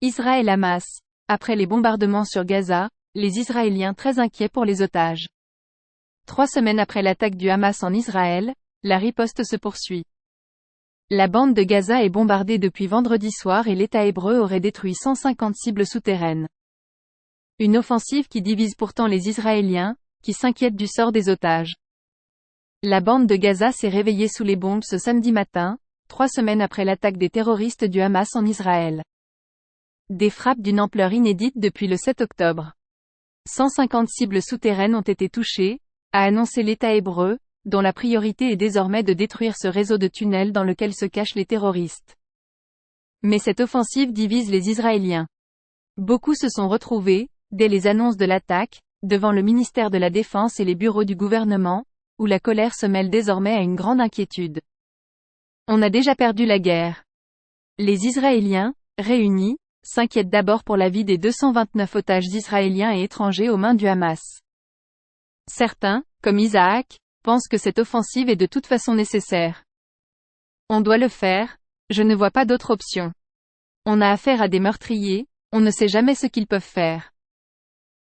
Israël-Hamas. Après les bombardements sur Gaza, les Israéliens très inquiets pour les otages. 3 semaines après l'attaque du Hamas en Israël, la riposte se poursuit. La bande de Gaza est bombardée depuis vendredi soir et l'État hébreu aurait détruit 150 cibles souterraines. Une offensive qui divise pourtant les Israéliens, qui s'inquiètent du sort des otages. La bande de Gaza s'est réveillée sous les bombes ce samedi matin, 3 semaines après l'attaque des terroristes du Hamas en Israël. Des frappes d'une ampleur inédite depuis le 7 octobre. 150 cibles souterraines ont été touchées, a annoncé l'État hébreu, dont la priorité est désormais de détruire ce réseau de tunnels dans lequel se cachent les terroristes. Mais cette offensive divise les Israéliens. Beaucoup se sont retrouvés, dès les annonces de l'attaque, devant le ministère de la Défense et les bureaux du gouvernement, où la colère se mêle désormais à une grande inquiétude. On a déjà perdu la guerre. Les Israéliens, réunis, s'inquiètent d'abord pour la vie des 229 otages israéliens et étrangers aux mains du Hamas. Certains, comme Isaac, pensent que cette offensive est de toute façon nécessaire. On doit le faire, je ne vois pas d'autre option. On a affaire à des meurtriers, on ne sait jamais ce qu'ils peuvent faire.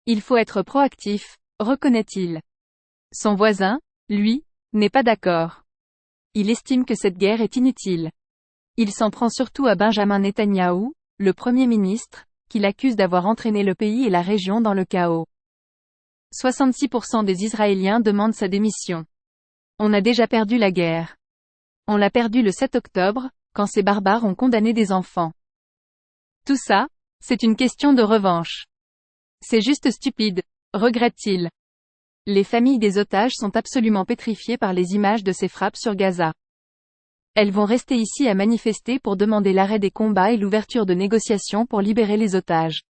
Il faut être proactif, reconnaît-il. Son voisin, lui, n'est pas d'accord. Il estime que cette guerre est inutile. Il s'en prend surtout à Benjamin Netanyahou, le Premier ministre, qu'il accuse d'avoir entraîné le pays et la région dans le chaos. 66% des Israéliens demandent sa démission. On a déjà perdu la guerre. On l'a perdue le 7 octobre, quand ces barbares ont condamné des enfants. Tout ça, c'est une question de revanche. C'est juste stupide, regrette-t-il. Les familles des otages sont absolument pétrifiées par les images de ces frappes sur Gaza. Elles vont rester ici à manifester pour demander l'arrêt des combats et l'ouverture de négociations pour libérer les otages.